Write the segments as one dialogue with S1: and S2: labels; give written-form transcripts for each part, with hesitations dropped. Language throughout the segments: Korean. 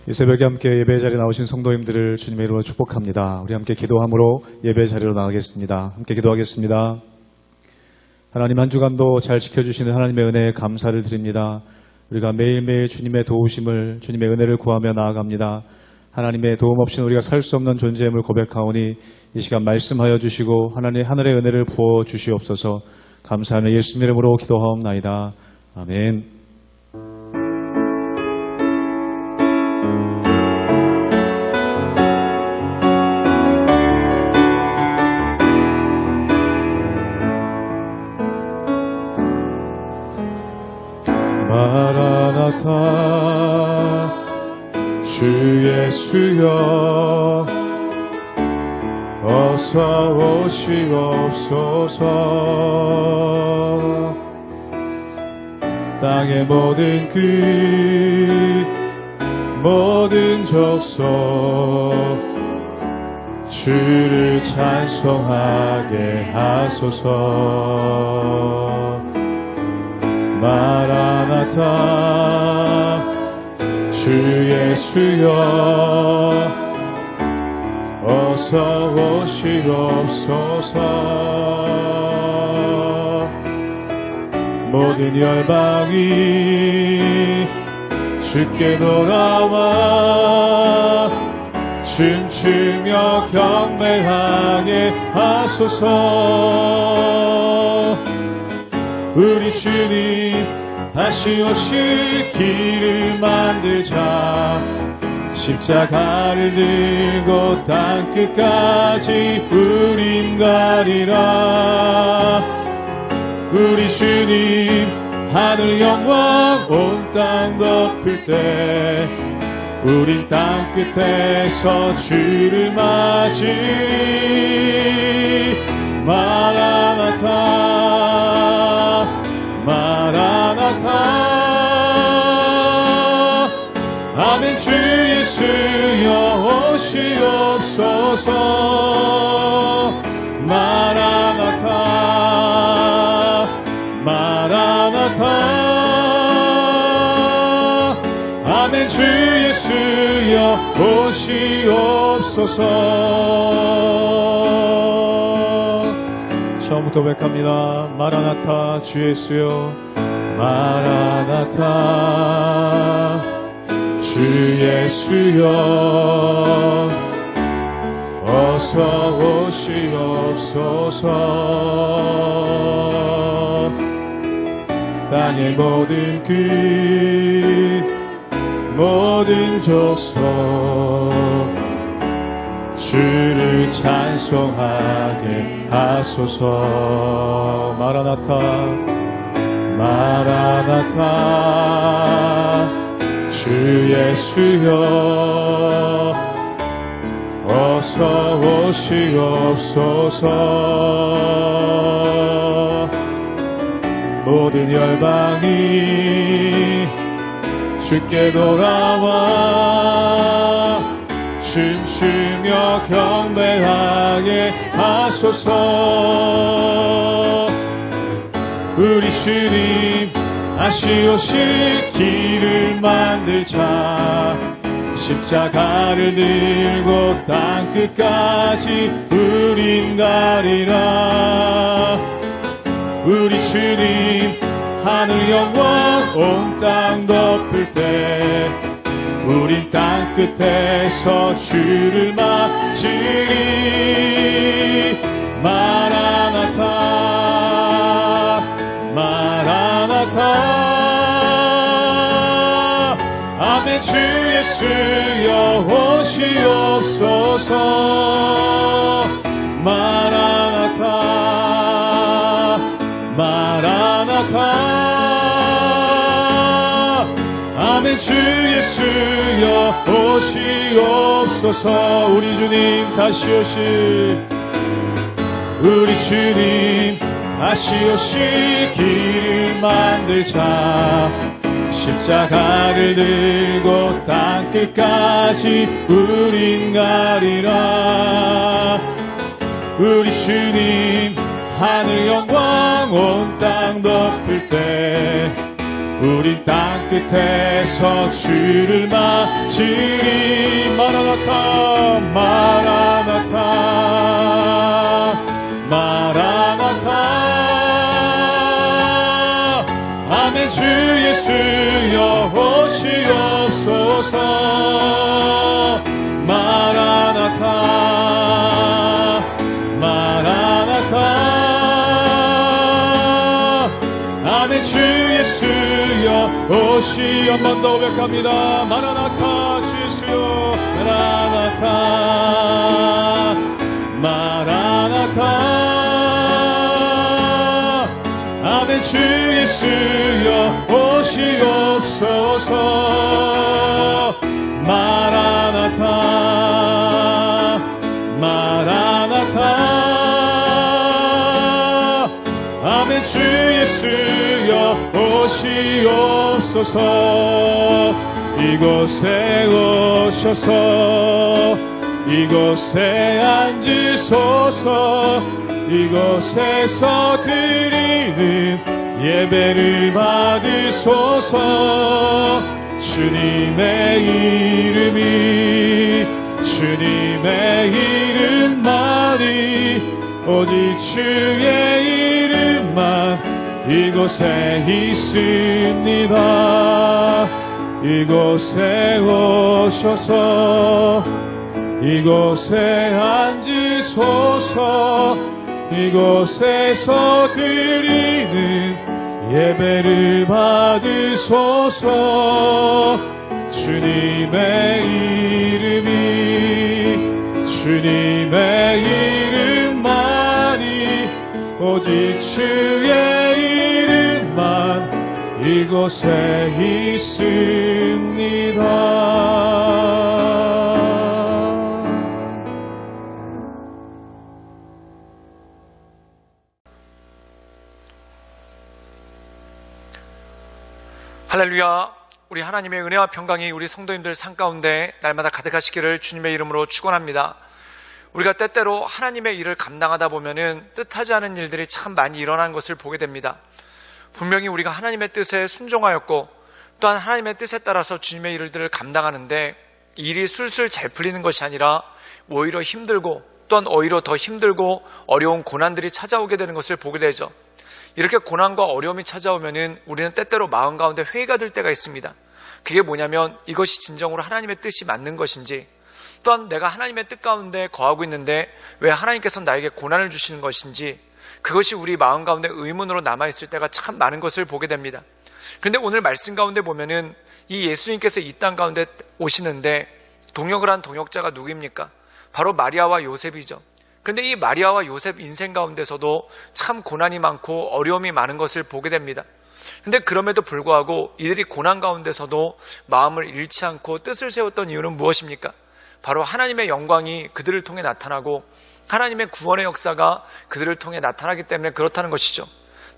S1: 이 새벽에 함께 예배 자리에 나오신 성도님들을 주님의 이름으로 축복합니다. 우리 함께 기도함으로 예배 자리로 나가겠습니다. 함께 기도하겠습니다. 하나님, 한 주간도 잘 지켜주시는 하나님의 은혜에 감사를 드립니다. 우리가 매일매일 주님의 도우심을, 주님의 은혜를 구하며 나아갑니다. 하나님의 도움 없이는 우리가 살 수 없는 존재임을 고백하오니 이 시간 말씀하여 주시고 하나님의 하늘의 은혜를 부어 주시옵소서. 감사하는 예수님 이름으로 기도하옵나이다. 아멘. 마라나타 주 예수여 어서 오시옵소서. 땅의 모든 끝 모든 족속 주를 찬송하게 하소서. 마라나타 주 예수여 어서 오시옵소서. 모든 열방이 주께 돌아와 춤추며 경배하게 하소서. 우리 주님 다시 오실 길을 만들자. 십자가를 들고 땅끝까지 우린 가리라. 우리 주님 하늘 영광 온 땅 덮을 때 우린 땅끝에서 주를 맞이. 마라나타 마라나타 아멘. 주 예수여 오시옵소서. 마라나타 마라나타 아멘. 주 예수여 오시옵소서. 처음부터 고백합니다. 마라나타 주 예수여 마라나타 주 예수여 어서 오시옵소서. 땅의 모든 끝 모든 족속 주를 찬송하게 하소서. 마라나타 마라나타 주 예수여 어서 오시옵소서. 모든 열방이 주께 돌아와 춤추며 경배하게 하소서. 우리 주님 다시 오실 길을 만들자. 십자가를 들고 땅끝까지 우린 가리라. 우리 주님 하늘 영광 온 땅 덮을 때 우린 땅끝에서 주를 맞으리. 마라나타 마라나타 아멘. 주 예수여 오시옵소서. 마라나타 마라나타 아멘. 주 예수여 오시옵소서. 우리 주님 다시 오실 우리 주님 다시 오실 길을 만들자. 십자가를 들고 땅끝까지 우린 가리라. 우리 주님 하늘 영광 온 땅 덮을 때 우리 땅끝에서 주를 맞으리. 마라나타 마라나타 마라나타. 아멘. 주 예수여 오시옵소서. 마라나타 마라나타. 아멘. 주 예수여 오시. 한 번 더 고백합니다. 마라나타. 주 예수여 마라나타 마라나타. 아멘. 주 예수여 오시옵소서. 마라나타 마라나타. 아멘. 주 예수여 오시옵소서. 이곳에 오셔서 이곳에 앉으소서. 이곳에서 드리는 예배를 받으소서. 주님의 주님의 이름만이 오직 주의 이름만 이곳에 있습니다. 이곳에 오셔서 이곳에 앉으소서. 이곳에서 드리는 예배를 받으소서. 주님의 이름만이 오직 주의 이름만 이곳에 있습니다.
S2: 할렐루야. 우리 하나님의 은혜와 평강이 우리 성도님들 삶 가운데 날마다 가득하시기를 주님의 이름으로 축원합니다. 우리가 때때로 하나님의 일을 감당하다 보면은 뜻하지 않은 일들이 참 많이 일어나는 것을 보게 됩니다. 분명히 우리가 하나님의 뜻에 순종하였고 또한 하나님의 뜻에 따라서 주님의 일들을 감당하는데 일이 술술 잘 풀리는 것이 아니라 오히려 힘들고 또한 오히려 더 힘들고 어려운 고난들이 찾아오게 되는 것을 보게 되죠. 이렇게 고난과 어려움이 찾아오면은 우리는 때때로 마음 가운데 회의가 들 때가 있습니다. 그게 뭐냐면 이것이 진정으로 하나님의 뜻이 맞는 것인지, 또한 내가 하나님의 뜻 가운데 거하고 있는데 왜 하나님께서 나에게 고난을 주시는 것인지, 그것이 우리 마음 가운데 의문으로 남아있을 때가 참 많은 것을 보게 됩니다. 그런데 오늘 말씀 가운데 보면은 이 예수님께서 이 땅 가운데 오시는데 동역을 한 동역자가 누구입니까? 바로 마리아와 요셉이죠. 그런데 이 마리아와 요셉 인생 가운데서도 참 고난이 많고 어려움이 많은 것을 보게 됩니다. 그런데 그럼에도 불구하고 이들이 고난 가운데서도 마음을 잃지 않고 뜻을 세웠던 이유는 무엇입니까? 바로 하나님의 영광이 그들을 통해 나타나고 하나님의 구원의 역사가 그들을 통해 나타나기 때문에 그렇다는 것이죠.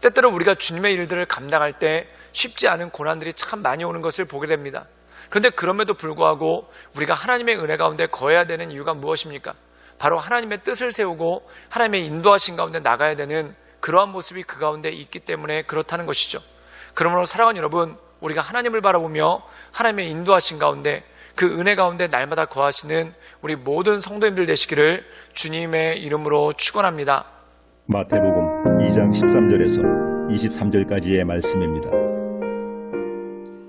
S2: 때때로 우리가 주님의 일들을 감당할 때 쉽지 않은 고난들이 참 많이 오는 것을 보게 됩니다. 그런데 그럼에도 불구하고 우리가 하나님의 은혜 가운데 거해야 되는 이유가 무엇입니까? 바로 하나님의 뜻을 세우고 하나님의 인도하신 가운데 나가야 되는 그러한 모습이 그 가운데 있기 때문에 그렇다는 것이죠. 그러므로 사랑하는 여러분, 우리가 하나님을 바라보며 하나님의 인도하신 가운데 그 은혜 가운데 날마다 거하시는 우리 모든 성도님들 되시기를 주님의 이름으로 축원합니다.
S3: 마태복음 2장 13절에서 23절까지의 말씀입니다.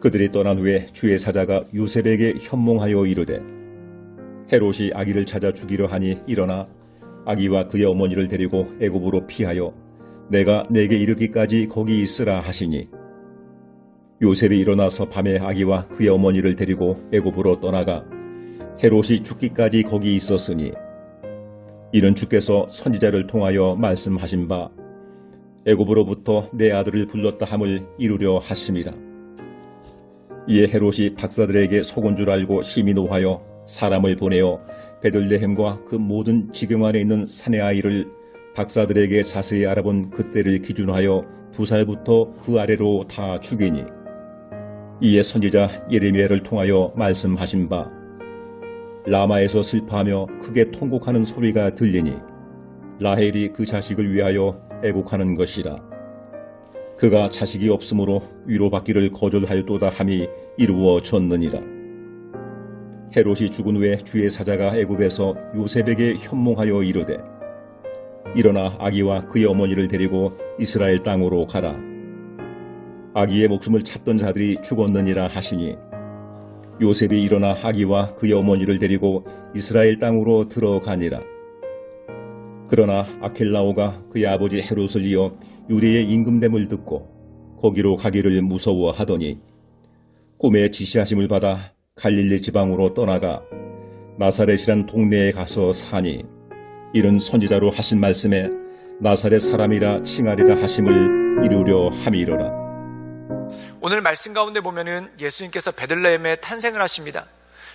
S3: 그들이 떠난 후에 주의 사자가 요셉에게 현몽하여 이르되 헤롯이 아기를 찾아 죽이려 하니 일어나 아기와 그의 어머니를 데리고 애굽으로 피하여 내가 내게 이르기까지 거기 있으라 하시니 요셉이 일어나서 밤에 아기와 그의 어머니를 데리고 애굽으로 떠나가 헤롯이 죽기까지 거기 있었으니 이는 주께서 선지자를 통하여 말씀하신 바 애굽으로부터 내 아들을 불렀다 함을 이루려 하심이라. 이에 헤롯이 박사들에게 속은 줄 알고 심히 노하여 사람을 보내어 베들레헴과 그 모든 지경 안에 있는 산의 아이를 박사들에게 자세히 알아본 그때를 기준하여 2살부터 그 아래로 다 죽이니 이에 선지자 예레미야를 통하여 말씀하신 바 라마에서 슬퍼하며 크게 통곡하는 소리가 들리니 라헬이 그 자식을 위하여 애곡하는 것이라. 그가 자식이 없으므로 위로받기를 거절하였도다 함이 이루어졌느니라. 헤롯이 죽은 후에 주의 사자가 애굽에서 요셉에게 현몽하여 이르되 일어나 아기와 그의 어머니를 데리고 이스라엘 땅으로 가라. 아기의 목숨을 찾던 자들이 죽었느니라 하시니 요셉이 일어나 아기와 그의 어머니를 데리고 이스라엘 땅으로 들어가니라. 그러나 아켈라오가 그의 아버지 헤롯을 이어 유대의 임금됨을 듣고 거기로 가기를 무서워하더니 꿈에 지시하심을 받아 갈릴리 지방으로 떠나가 나사렛이란 동네에 가서 사니 이는 선지자로 하신 말씀에 나사렛 사람이라 칭하리라 하심을 이루려 함이로라.
S2: 오늘 말씀 가운데 보면은 예수님께서 베들레헴에 탄생을 하십니다.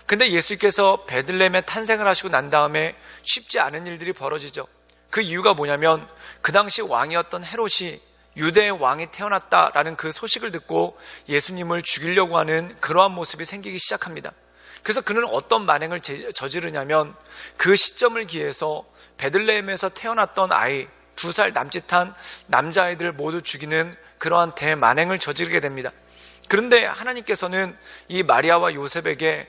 S2: 근데 예수님께서 베들레헴에 탄생을 하시고 난 다음에 쉽지 않은 일들이 벌어지죠. 그 이유가 뭐냐면 그 당시 왕이었던 헤롯이 유대의 왕이 태어났다라는 그 소식을 듣고 예수님을 죽이려고 하는 그러한 모습이 생기기 시작합니다. 그래서 그는 어떤 만행을 저지르냐면 그 시점을 기해서 베들레헴에서 태어났던 아이 2살 남짓한 남자아이들을 모두 죽이는 그러한 대만행을 저지르게 됩니다. 그런데 하나님께서는 이 마리아와 요셉에게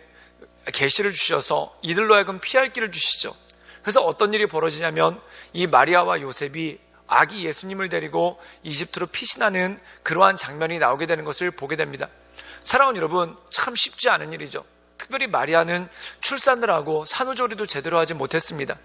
S2: 계시를 주셔서 이들로 하여금 피할 길을 주시죠. 그래서 어떤 일이 벌어지냐면 이 마리아와 요셉이 아기 예수님을 데리고 이집트로 피신하는 그러한 장면이 나오게 되는 것을 보게 됩니다. 사랑하는 여러분, 참 쉽지 않은 일이죠. 특별히 마리아는 출산을 하고 산후조리도 제대로 하지 못했습니다.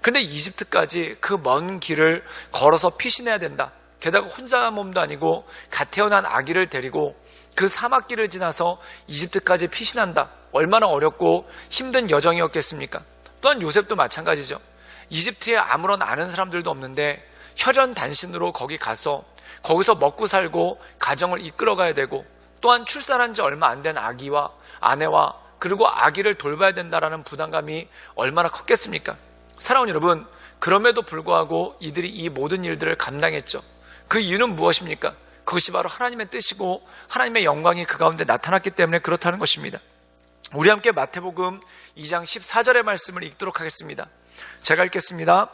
S2: 근데 이집트까지 그 먼 길을 걸어서 피신해야 된다. 게다가 혼자 몸도 아니고 갓 태어난 아기를 데리고 그 사막길을 지나서 이집트까지 피신한다. 얼마나 어렵고 힘든 여정이었겠습니까? 또한 요셉도 마찬가지죠. 이집트에 아무런 아는 사람들도 없는데 혈연단신으로 거기 가서 거기서 먹고 살고 가정을 이끌어가야 되고 또한 출산한 지 얼마 안 된 아기와 아내와 그리고 아기를 돌봐야 된다라는 부담감이 얼마나 컸겠습니까? 사랑하는 여러분, 그럼에도 불구하고 이들이 이 모든 일들을 감당했죠. 그 이유는 무엇입니까? 그것이 바로 하나님의 뜻이고 하나님의 영광이 그 가운데 나타났기 때문에 그렇다는 것입니다. 우리 함께 마태복음 2장 14절의 말씀을 읽도록 하겠습니다. 제가 읽겠습니다.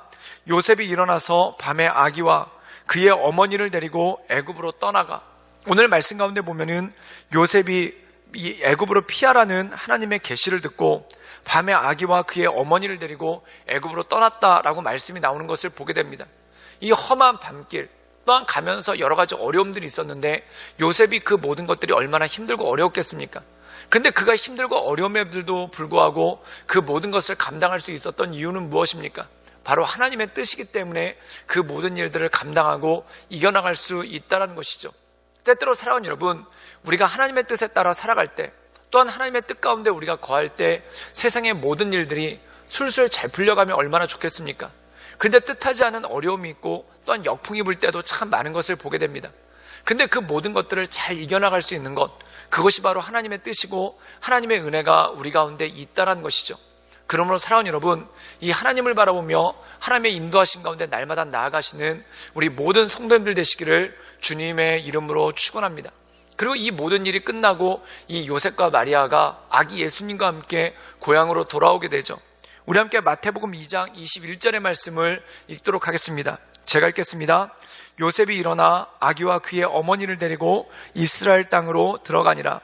S2: 요셉이 일어나서 밤에 아기와 그의 어머니를 데리고 애굽으로 떠나가. 오늘 말씀 가운데 보면은 요셉이 이 애굽으로 피하라는 하나님의 계시를 듣고 밤에 아기와 그의 어머니를 데리고 애굽으로 떠났다라고 말씀이 나오는 것을 보게 됩니다. 이 험한 밤길 또한 가면서 여러 가지 어려움들이 있었는데 요셉이 그 모든 것들이 얼마나 힘들고 어려웠겠습니까? 그런데 그가 힘들고 어려움에도 불구하고 그 모든 것을 감당할 수 있었던 이유는 무엇입니까? 바로 하나님의 뜻이기 때문에 그 모든 일들을 감당하고 이겨나갈 수 있다는 것이죠. 때때로 사랑하는 여러분, 우리가 하나님의 뜻에 따라 살아갈 때 또한 하나님의 뜻 가운데 우리가 거할 때 세상의 모든 일들이 술술 잘 풀려가면 얼마나 좋겠습니까? 그런데 뜻하지 않은 어려움이 있고 또한 역풍이 불 때도 참 많은 것을 보게 됩니다. 근데 그 모든 것들을 잘 이겨나갈 수 있는 것, 그것이 바로 하나님의 뜻이고 하나님의 은혜가 우리 가운데 있다는 것이죠. 그러므로 사랑하는 여러분, 이 하나님을 바라보며 하나님의 인도하신 가운데 날마다 나아가시는 우리 모든 성도님들 되시기를 주님의 이름으로 축원합니다. 그리고 이 모든 일이 끝나고 이 요셉과 마리아가 아기 예수님과 함께 고향으로 돌아오게 되죠. 우리 함께 마태복음 2장 21절의 말씀을 읽도록 하겠습니다. 제가 읽겠습니다. 요셉이 일어나 아기와 그의 어머니를 데리고 이스라엘 땅으로 들어가니라.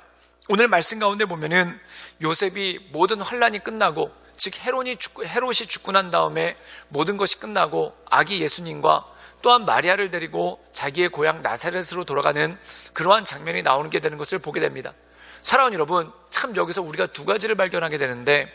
S2: 오늘 말씀 가운데 보면은 요셉이 모든 환란이 끝나고 즉 헤롯이 죽고 난 다음에 모든 것이 끝나고 아기 예수님과 또한 마리아를 데리고 자기의 고향 나사렛으로 돌아가는 그러한 장면이 나오게 되는 것을 보게 됩니다. 사랑하는 여러분, 참 여기서 우리가 두 가지를 발견하게 되는데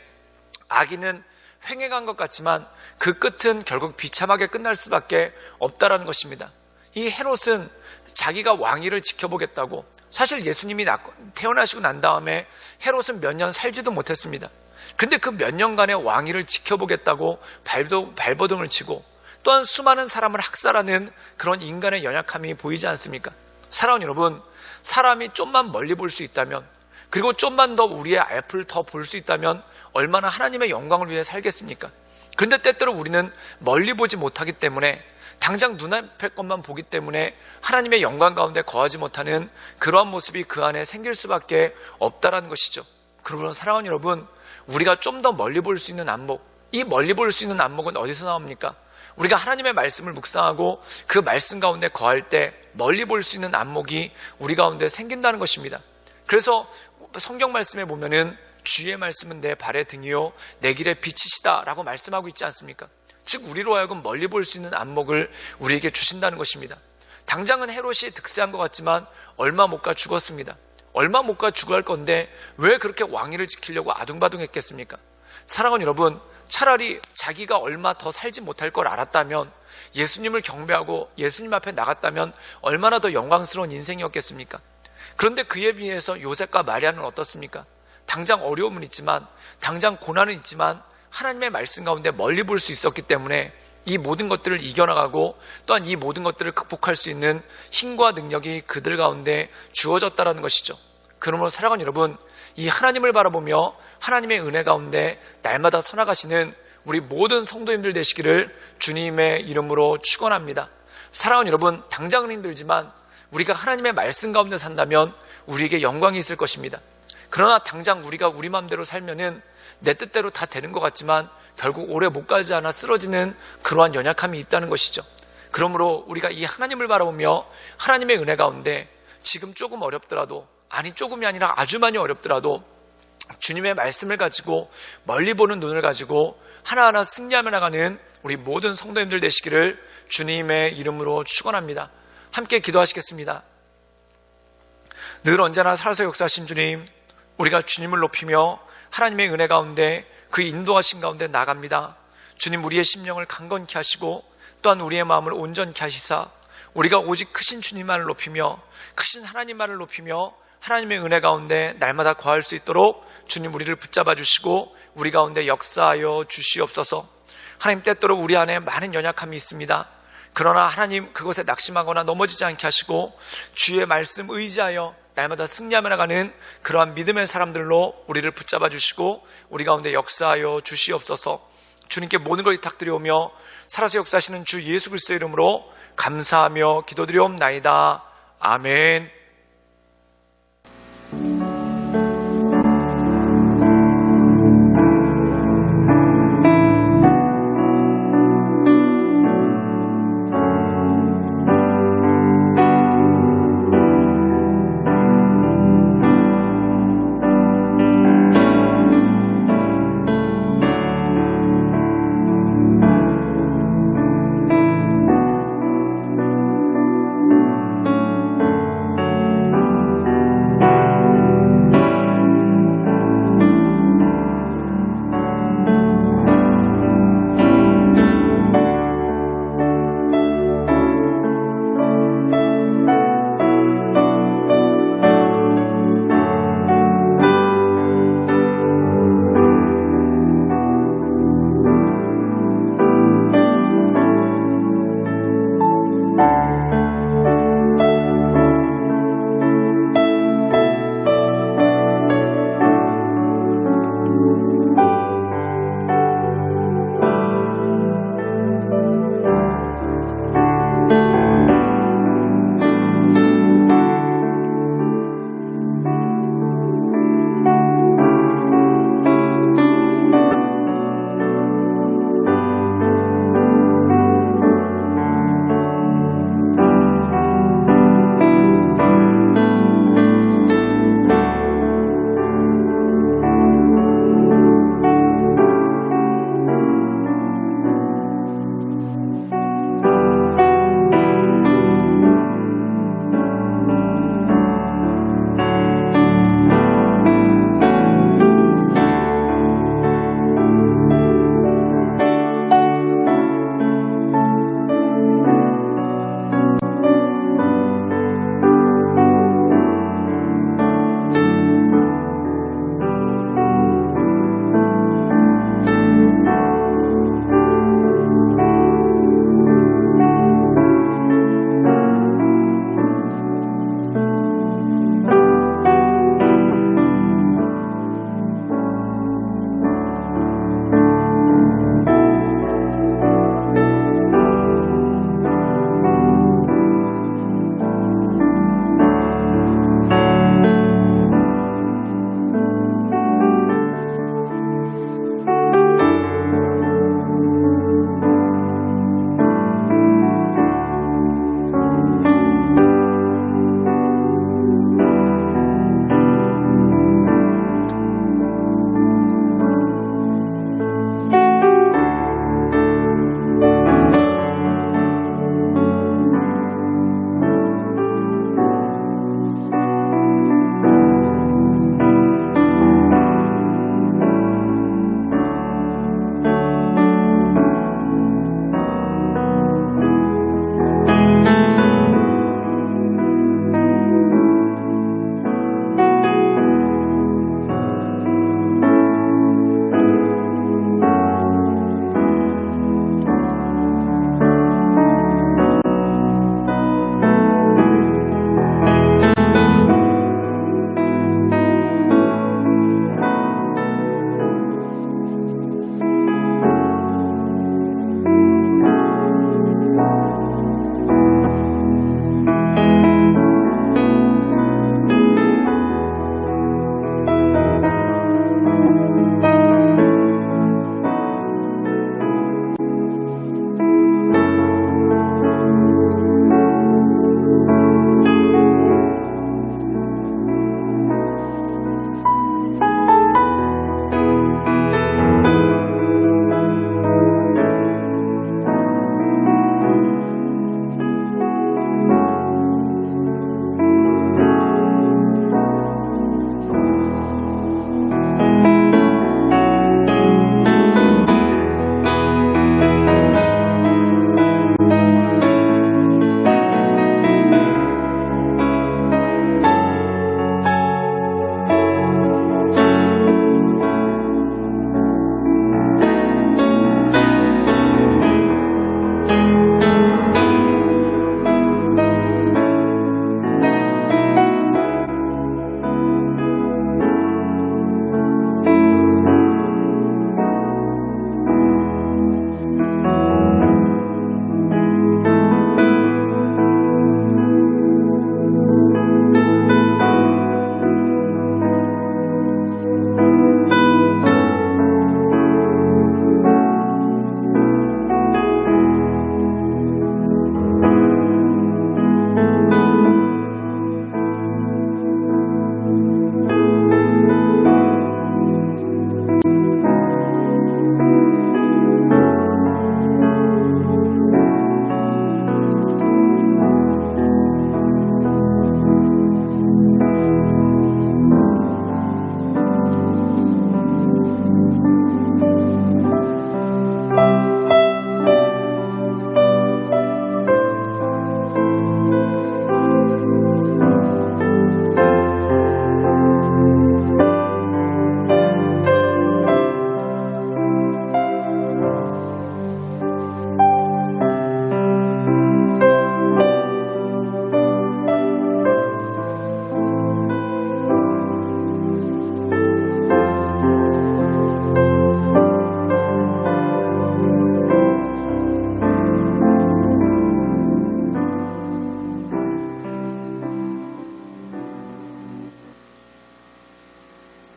S2: 아기는 횡행한 것 같지만 그 끝은 결국 비참하게 끝날 수밖에 없다라는 것입니다. 이 헤롯은 자기가 왕위를 지켜보겠다고, 사실 예수님이 태어나시고 난 다음에 헤롯은 몇 년 살지도 못했습니다. 근데 그 몇 년간의 왕위를 지켜보겠다고 발버둥을 치고 또한 수많은 사람을 학살하는 그런 인간의 연약함이 보이지 않습니까? 사랑하는 여러분, 사람이 좀만 멀리 볼 수 있다면, 그리고 좀만 더 우리의 앞을 더 볼 수 있다면 얼마나 하나님의 영광을 위해 살겠습니까? 그런데 때때로 우리는 멀리 보지 못하기 때문에, 당장 눈앞의 것만 보기 때문에 하나님의 영광 가운데 거하지 못하는 그러한 모습이 그 안에 생길 수밖에 없다라는 것이죠. 그러므로 사랑하는 여러분, 우리가 좀 더 멀리 볼 수 있는 안목, 이 멀리 볼 수 있는 안목은 어디서 나옵니까? 우리가 하나님의 말씀을 묵상하고 그 말씀 가운데 거할 때 멀리 볼 수 있는 안목이 우리 가운데 생긴다는 것입니다. 그래서 성경 말씀에 보면은 주의 말씀은 내 발의 등이요 내 길의 빛이시다 라고 말씀하고 있지 않습니까? 즉 우리로 하여금 멀리 볼 수 있는 안목을 우리에게 주신다는 것입니다. 당장은 헤롯이 득세한 것 같지만 얼마 못 가 죽었습니다. 얼마 못 가 죽어야 할 건데 왜 그렇게 왕위를 지키려고 아둥바둥했겠습니까? 사랑하는 여러분, 차라리 자기가 얼마 더 살지 못할 걸 알았다면, 예수님을 경배하고 예수님 앞에 나갔다면 얼마나 더 영광스러운 인생이었겠습니까? 그런데 그에 비해서 요셉과 마리아는 어떻습니까? 당장 어려움은 있지만, 당장 고난은 있지만 하나님의 말씀 가운데 멀리 볼 수 있었기 때문에 이 모든 것들을 이겨나가고 또한 이 모든 것들을 극복할 수 있는 힘과 능력이 그들 가운데 주어졌다는 것이죠. 그러므로 사랑하는 여러분, 이 하나님을 바라보며 하나님의 은혜 가운데 날마다 서나가시는 우리 모든 성도님들 되시기를 주님의 이름으로 축원합니다. 사랑하는 여러분, 당장은 힘들지만 우리가 하나님의 말씀 가운데 산다면 우리에게 영광이 있을 것입니다. 그러나 당장 우리가 우리 마음대로 살면은 내 뜻대로 다 되는 것 같지만 결국 오래 못 가지 않아 쓰러지는 그러한 연약함이 있다는 것이죠. 그러므로 우리가 이 하나님을 바라보며 하나님의 은혜 가운데 지금 조금 어렵더라도, 아니 조금이 아니라 아주 많이 어렵더라도 주님의 말씀을 가지고 멀리 보는 눈을 가지고 하나하나 승리하며 나가는 우리 모든 성도님들 되시기를 주님의 이름으로 축원합니다. 함께 기도하시겠습니다. 늘 언제나 살아서 역사하신 주님, 우리가 주님을 높이며 하나님의 은혜 가운데 그 인도하신 가운데 나갑니다. 주님, 우리의 심령을 강건케 하시고 또한 우리의 마음을 온전케 하시사 우리가 오직 크신 주님만을 높이며 크신 하나님만을 높이며 하나님의 은혜 가운데 날마다 거할 수 있도록 주님 우리를 붙잡아 주시고 우리 가운데 역사하여 주시옵소서. 하나님, 때때로 우리 안에 많은 연약함이 있습니다. 그러나 하나님, 그것에 낙심하거나 넘어지지 않게 하시고 주의 말씀 의지하여 날마다 승리하며 나가는 그러한 믿음의 사람들로 우리를 붙잡아 주시고 우리 가운데 역사하여 주시옵소서. 주님께 모든 걸 부탁드리오며 살아서 역사하시는 주 예수 그리스도의 이름으로 감사하며 기도드리옵나이다. 아멘.